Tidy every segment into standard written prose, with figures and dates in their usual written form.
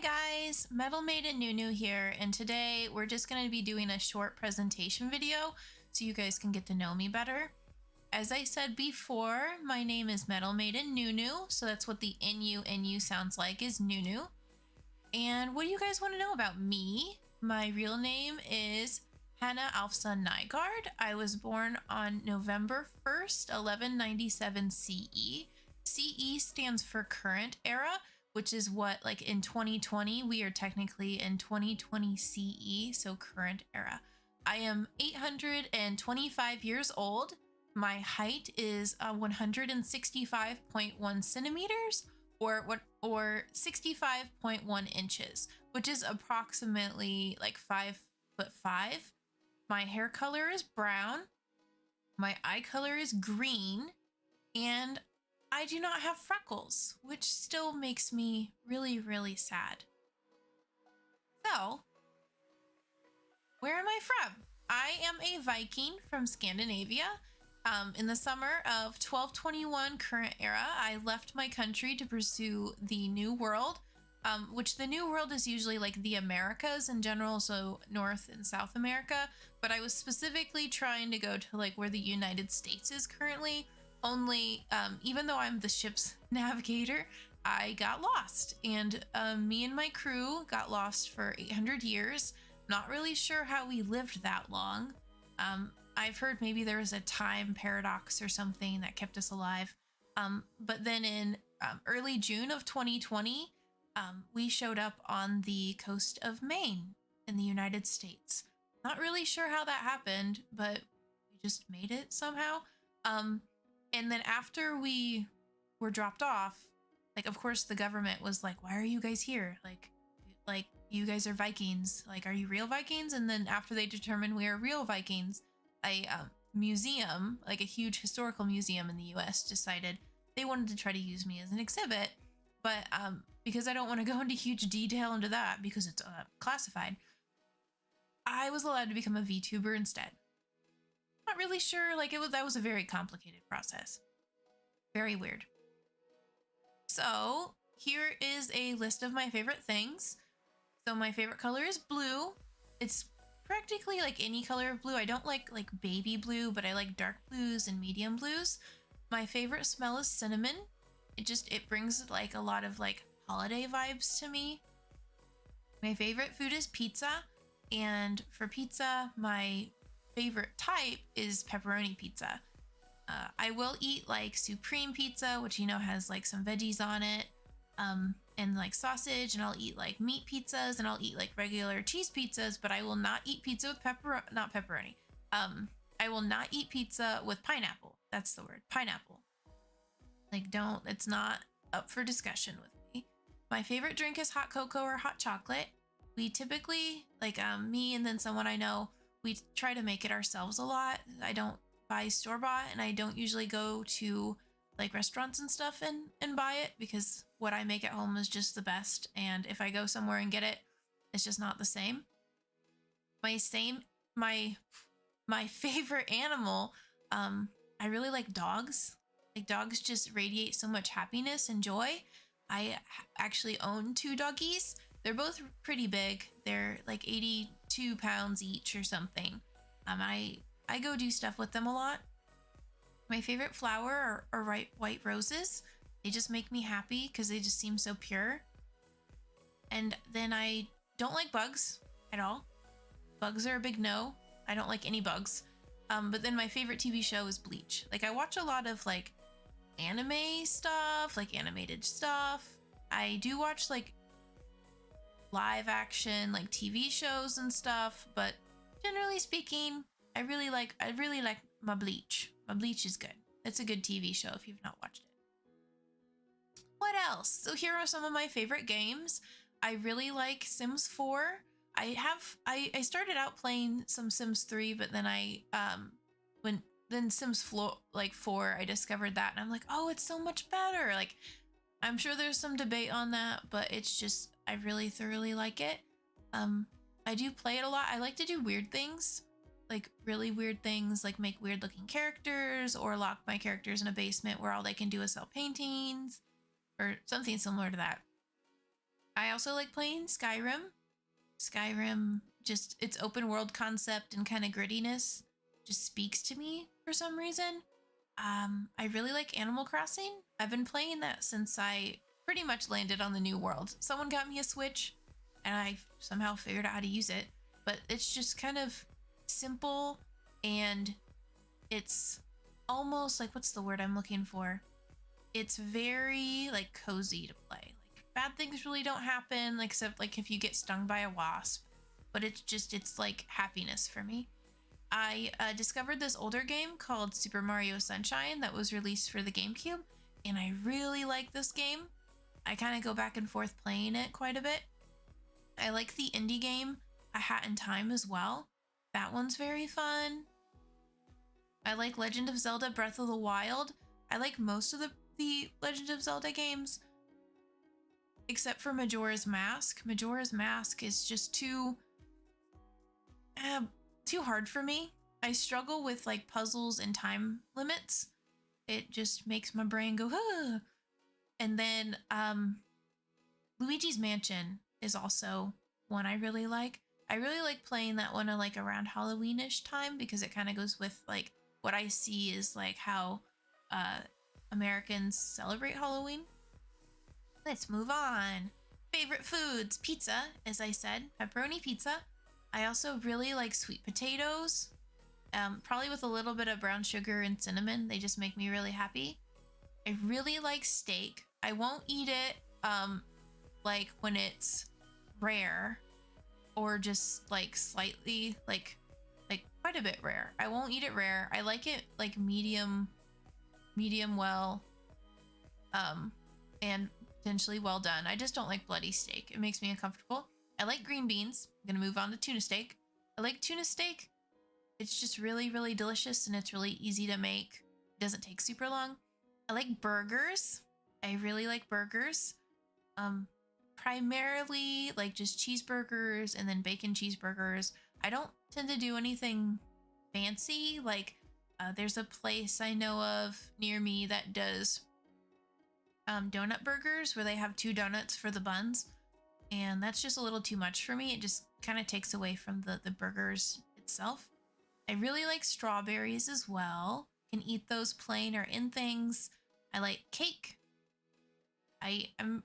Hi guys, Metal Maiden Nunu here, and today we're just going to be doing a short presentation video so you guys can get to know me better. As I said before, my name is Metal Maiden Nunu, so that's what the NU sounds like, is Nunu. And what do you guys want to know about me? My real name is Hannah Alfsa Nygaard. I was born on November 1st, 1197 CE. CE stands for current era, which is what, like, in 2020, we are technically in 2020 CE, so current era. I am 825 years old. My height is 165.1 centimeters, or 65.1 inches, which is approximately like 5'5". My hair color is brown. My eye color is green, and I do not have freckles, which still makes me really, really sad. So, where am I from? I am a Viking from Scandinavia. In the summer of 1221 current era, I left my country to pursue the New World, which the New World is usually like the Americas in general, so North and South America. But I was specifically trying to go to like where the United States is currently. Only, even though I'm the ship's navigator, I got lost, and me and my crew got lost for 800 years. Not really sure how we lived that long. I've heard maybe there was a time paradox or something that kept us alive. But then in early June of 2020, we showed up on the coast of Maine in the United States. Not really sure how that happened, but we just made it somehow. And then after we were dropped off, like, of course, the government was like, why are you guys here? Like you guys are Vikings. Like, are you real Vikings? And then after they determined we are real Vikings, a museum, like a huge historical museum in the US, decided they wanted to try to use me as an exhibit. But because I don't want to go into huge detail into that because it's classified, I was allowed to become a VTuber instead. Not really sure, like that was a very complicated process. Very weird. So here is a list of my favorite things. So my favorite color is blue. It's practically like any color of blue. I don't like baby blue, but I like dark blues and medium blues. My favorite smell is cinnamon. It brings like a lot of like holiday vibes to me. My favorite food is pizza, and for pizza, my favorite type is pepperoni pizza. I will eat like supreme pizza, which has like some veggies on it, and like sausage, and I'll eat like meat pizzas, and I'll eat like regular cheese pizzas, but I will not eat pizza with not pepperoni. I will not eat pizza with pineapple. That's the word, pineapple. Like, it's not up for discussion with me. My favorite drink is hot cocoa or hot chocolate. We typically, like, me and then someone I know, we try to make it ourselves a lot. I don't buy store-bought, and I don't usually go to like restaurants and stuff and buy it, because what I make at home is just the best, and if I go somewhere and get it, it's just not the same. My favorite animal, I really like dogs. Like, dogs just radiate so much happiness and joy. I actually own 2 doggies. They're both pretty big. They're like 82 pounds each or something. I go do stuff with them a lot. My favorite flower are white roses. They just make me happy because they just seem so pure. And then I don't like bugs at all. Bugs are a big no. I don't like any bugs. But then my favorite TV show is Bleach. Like, I watch a lot of like anime stuff, like animated stuff. I do watch like live action, like TV shows and stuff, but generally speaking, I really like my Bleach. My Bleach is good. It's a good TV show if you've not watched it. What else? So here are some of my favorite games. I really like Sims 4. I started out playing some Sims 3, but then then Sims 4, I discovered that, and I'm like, oh, it's so much better. Like, I'm sure there's some debate on that, but it's just, I really thoroughly like it. I do play it a lot. I like to do weird things, like really weird things, like make weird looking characters or lock my characters in a basement where all they can do is sell paintings or something similar to that. I I also like playing Skyrim. Skyrim, just its open world concept and kind of grittiness just speaks to me for some reason. I really like Animal Crossing. I've been playing that since I pretty much landed on the new world. Someone got me a Switch and I somehow figured out how to use it, but it's just kind of simple and it's almost like, what's the word I'm looking for? It's very like cozy to play. Like bad things really don't happen except like if you get stung by a wasp, but it's like happiness for me. I discovered this older game called Super Mario Sunshine that was released for the GameCube, and I really like this game. I kind of go back and forth playing it quite a bit. I like the indie game A Hat in Time as well. That one's very fun. I like Legend of Zelda Breath of the Wild. I like most of the Legend of Zelda games, except for Majora's Mask. Majora's Mask is just too hard for me. I struggle with like puzzles and time limits. It just makes my brain go, huh. And then Luigi's Mansion is also one I really like. I really like playing that one like around Halloweenish time because it kind of goes with like what I see is like how Americans celebrate Halloween. Let's move on. Favorite foods: pizza, as I said, pepperoni pizza. I also really like sweet potatoes, probably with a little bit of brown sugar and cinnamon. They just make me really happy. I really like steak. I won't eat it like when it's rare or just like slightly like quite a bit rare. I won't eat it rare. I like it like medium well, and potentially well done. I just don't like bloody steak. It makes me uncomfortable. I like green beans. I'm gonna move on to tuna steak. I like tuna steak. It's just really, really delicious and it's really easy to make. It doesn't take super long. I like burgers. I really like burgers. Primarily like just cheeseburgers and then bacon cheeseburgers. I don't tend to do anything fancy. Like there's a place I know of near me that does donut burgers where they have 2 donuts for the buns. And that's just a little too much for me. It just kind of takes away from the burgers itself. I really like strawberries as well. Can eat those plain or in things. I like cake. I am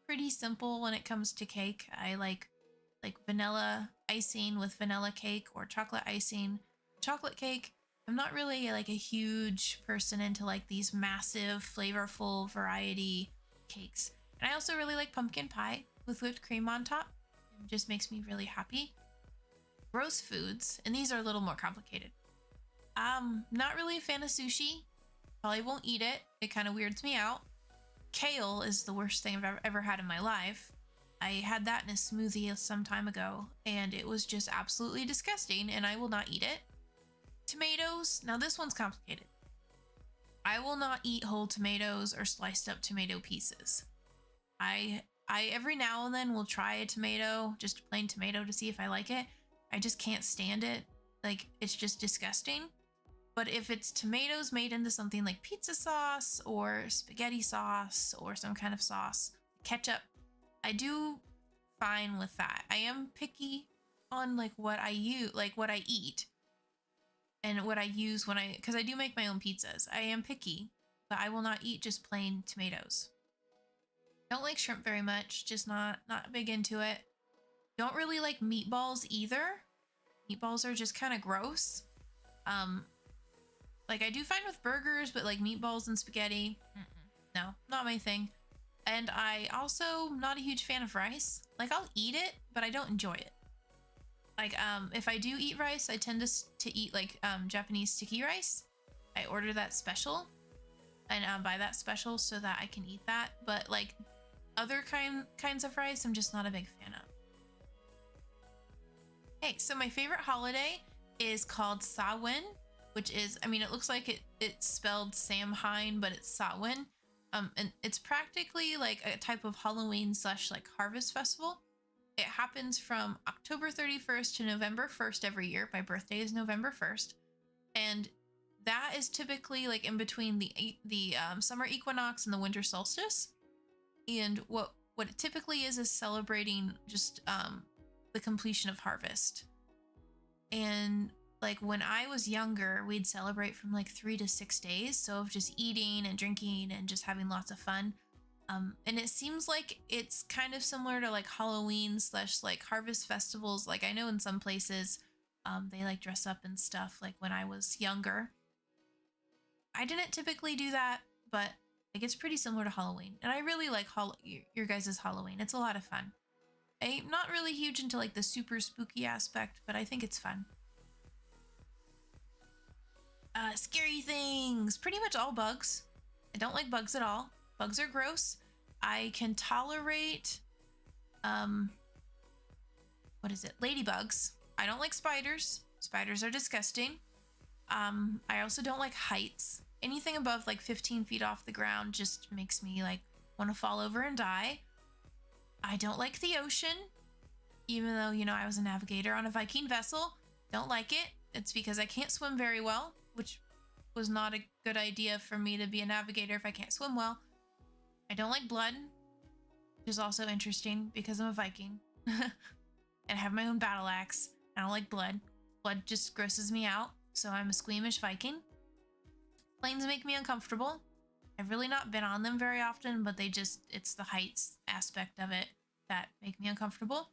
pretty simple when it comes to cake. I like vanilla icing with vanilla cake or chocolate icing, chocolate cake. I'm not really like a huge person into like these massive flavorful variety cakes. And I also really like pumpkin pie with whipped cream on top. It just makes me really happy. Gross foods, and these are a little more complicated. Not really a fan of sushi. Probably won't eat it. It kind of weirds me out. Kale is the worst thing I've ever had in my life. I had that in a smoothie some time ago, and it was just absolutely disgusting, and I will not eat it. Tomatoes. Now this one's complicated. I will not eat whole tomatoes or sliced up tomato pieces. I every now and then will try a tomato, just a plain tomato, to see if I like it. I just can't stand it. Like, it's just disgusting. But if it's tomatoes made into something like pizza sauce or spaghetti sauce or some kind of sauce, ketchup, I do fine with that. I am picky on like what I use, like what I eat and what I use because I do make my own pizzas. I am picky, but I will not eat just plain tomatoes. Don't like shrimp very much, just not big into it. Don't really like meatballs either. Meatballs are just kind of gross. Like I do fine with burgers, but like meatballs and spaghetti, no, not my thing. And I also not a huge fan of rice. Like I'll eat it, but I don't enjoy it. Like if I do eat rice, I tend to eat like Japanese sticky rice. I order that special and buy that special so that I can eat that. But like other kinds of rice, I'm just not a big fan of. Okay, so my favorite holiday is called Samhain, which is, I mean, it looks like it's spelled Samhain, but it's Samhain. And it's practically like a type of Halloween / like harvest festival. It happens from October 31st to November 1st every year. My birthday is November 1st. And that is typically like in between the summer equinox and the winter solstice. And what what it typically is celebrating just the completion of harvest. And like when I was younger, we'd celebrate from like 3 to 6 days. So of just eating and drinking and just having lots of fun. And it seems like it's kind of similar to like Halloween slash like harvest festivals. Like I know in some places, they like dress up and stuff like when I was younger. I didn't typically do that, but like it's pretty similar to Halloween. And I really like your guys' Halloween. It's a lot of fun. I'm not really huge into like the super spooky aspect, but I think it's fun. Scary things. Pretty much all bugs. I don't like bugs at all. Bugs are gross. I can tolerate, what is it? Ladybugs. I don't like spiders. Spiders are disgusting. I also don't like heights. Anything above like 15 feet off the ground just makes me like want to fall over and die. I don't like the ocean, even though, you know, I was a navigator on a Viking vessel. Don't like it. It's because I can't swim very well, which was not a good idea for me to be a navigator if I can't swim well. I don't like blood, which is also interesting because I'm a Viking and I have my own battle axe. I don't like blood. Blood just grosses me out, so I'm a squeamish Viking. Planes make me uncomfortable. I've really not been on them very often, but it's the heights aspect of it that make me uncomfortable.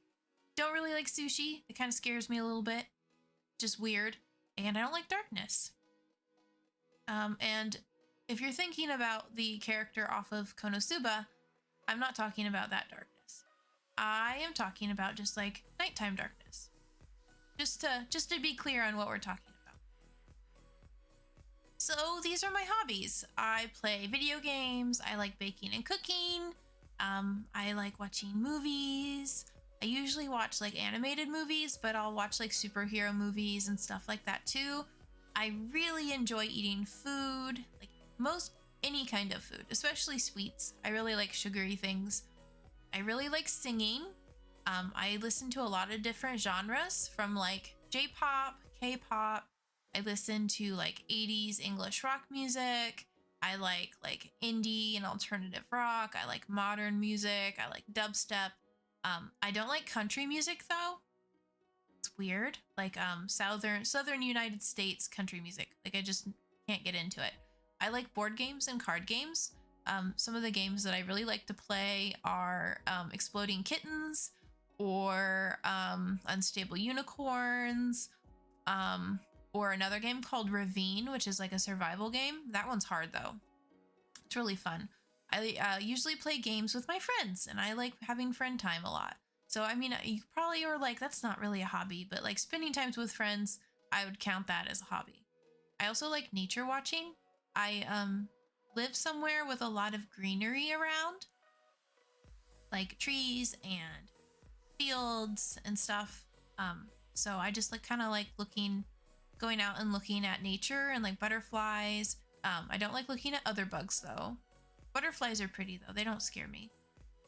Don't really like sushi. It kind of scares me a little bit. Just weird. And I don't like darkness. And if you're thinking about the character off of Konosuba, I'm not talking about that darkness. I am talking about just like nighttime darkness. Just to be clear on what we're talking about. So these are my hobbies. I play video games. I like baking and cooking. I like watching movies. I usually watch like animated movies, but I'll watch like superhero movies and stuff like that too. I really enjoy eating food, like any kind of food, especially sweets. I really like sugary things. I really like singing. I listen to a lot of different genres from like J-pop, K-pop. I listen to like 80s English rock music. I like indie and alternative rock. I like modern music. I like dubstep. I don't like country music though. It's weird. Like southern United States country music. Like I just can't get into it. I like board games and card games. Some of the games that I really like to play are Exploding Kittens or Unstable Unicorns, or another game called Ravine, which is like a survival game. That one's hard though. It's really fun. I usually play games with my friends and I like having friend time a lot. So, I mean, you probably are like, that's not really a hobby, but like spending times with friends, I would count that as a hobby. I also like nature watching. I live somewhere with a lot of greenery around, like trees and fields and stuff. So I just like kind of like going out and looking at nature and like butterflies. I don't like looking at other bugs though. Butterflies are pretty though. They don't scare me.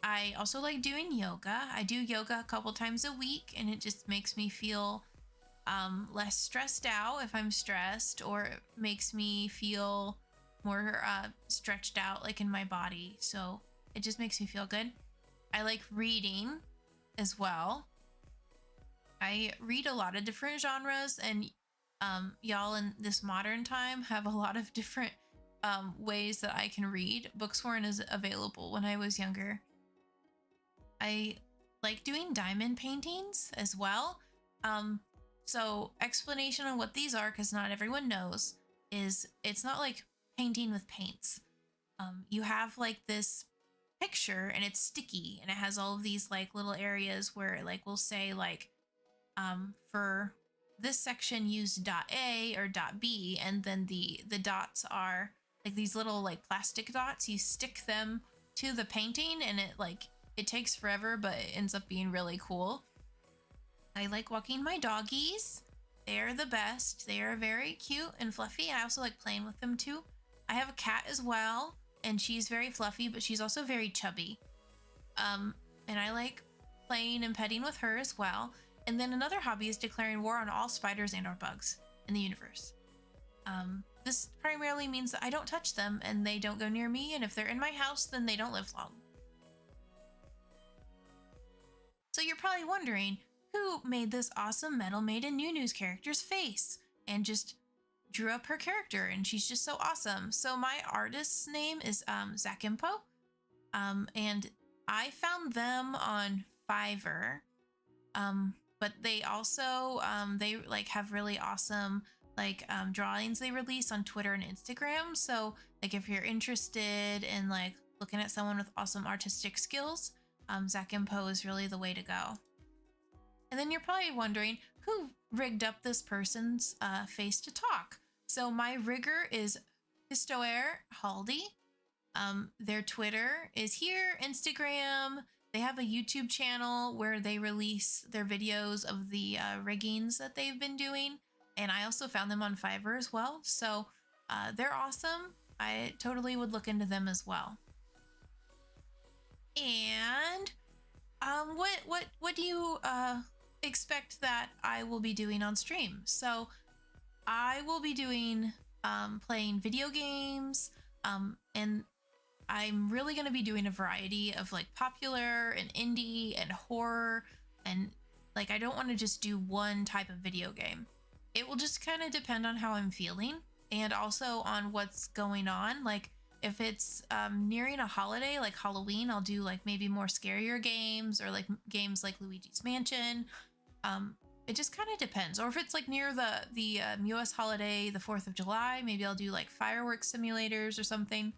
I also like doing yoga. I do yoga a couple times a week and it just makes me feel less stressed out if I'm stressed, or it makes me feel more stretched out like in my body. So it just makes me feel good. I like reading as well. I read a lot of different genres, and y'all in this modern time have a lot of different ways that I can read. Books weren't as available when I was younger. I like doing diamond paintings as well. So explanation on what these are, because not everyone knows, is it's not like painting with paints. You have like this picture and it's sticky and it has all of these like little areas where it like will say like for this section use dot A or dot B, and then the dots are like these little like plastic dots. You stick them to the painting and it takes forever, but it ends up being really cool. I like walking my doggies. They're the best. They are very cute and fluffy. I also like playing with them too. I have a cat as well, and she's very fluffy, but she's also very chubby. And I like playing and petting with her as well. And then another hobby is declaring war on all spiders and or bugs in the universe. This primarily means that I don't touch them and they don't go near me, and if they're in my house, then they don't live long. So you're probably wondering, who made this awesome Metal Maiden New News character's face and just drew up her character, and she's just so awesome. So my artist's name is Zakimpo, and I found them on Fiverr. But they also they like have really awesome like drawings they release on Twitter and Instagram. So like if you're interested in like looking at someone with awesome artistic skills, Zakimpo is really the way to go. And then you're probably wondering, who rigged up this person's face to talk? So my rigger is Histoaire Haildi. Their Twitter is here, Instagram. They have a YouTube channel where they release their videos of the riggings that they've been doing. And I also found them on Fiverr as well. So they're awesome. I totally would look into them as well. And what do you expect that I will be doing on stream? So I will be doing playing video games, and I'm really going to be doing a variety of like popular and indie and horror, and like I don't want to just do one type of video game. It will just kind of depend on how I'm feeling and also on what's going on. Like if it's nearing a holiday like Halloween, I'll do like maybe more scarier games, or like games like Luigi's Mansion. It just kind of depends. Or if it's like near the US holiday, the 4th of July, maybe I'll do like fireworks simulators or something.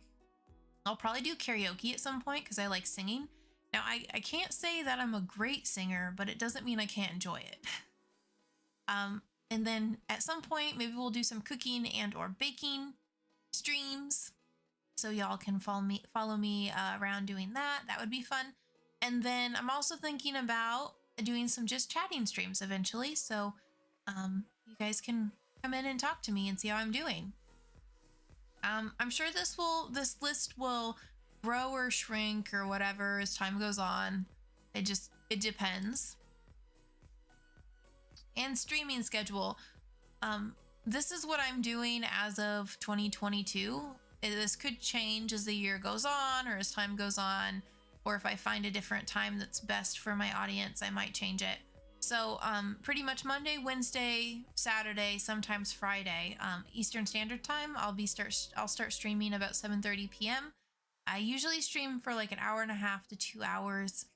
I'll probably do karaoke at some point because I like singing. Now, I can't say that I'm a great singer, but it doesn't mean I can't enjoy it. And then at some point, maybe we'll do some cooking and or baking streams, so y'all can follow me around doing that. That would be fun. And then I'm also thinking about doing some just chatting streams eventually, so you guys can come in and talk to me and see how I'm doing. I'm sure this list will grow or shrink or whatever as time goes on. It depends. And streaming schedule. This is what I'm doing as of 2022. This could change as the year goes on or as time goes on, or if I find a different time that's best for my audience, I might change it. So pretty much Monday, Wednesday, Saturday, sometimes Friday, Eastern Standard Time, I'll start streaming about 7:30 p.m. I usually stream for like an hour and a half to 2 hours.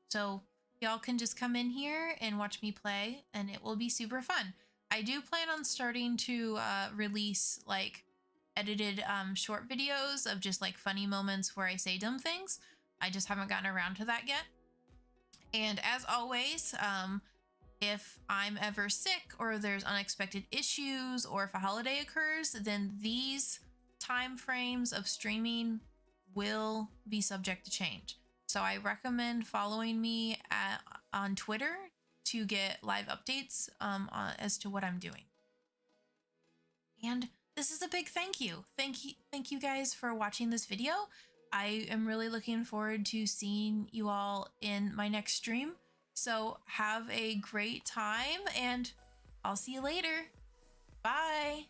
So y'all can just come in here and watch me play, and it will be super fun. I do plan on starting to release like edited short videos of just like funny moments where I say dumb things. I just haven't gotten around to that yet. And as always, if I'm ever sick or there's unexpected issues or if a holiday occurs, then these time frames of streaming will be subject to change. So I recommend following me on Twitter to get live updates as to what I'm doing. And this is a big thank you. Thank you guys for watching this video. I am really looking forward to seeing you all in my next stream. So have a great time, and I'll see you later. Bye.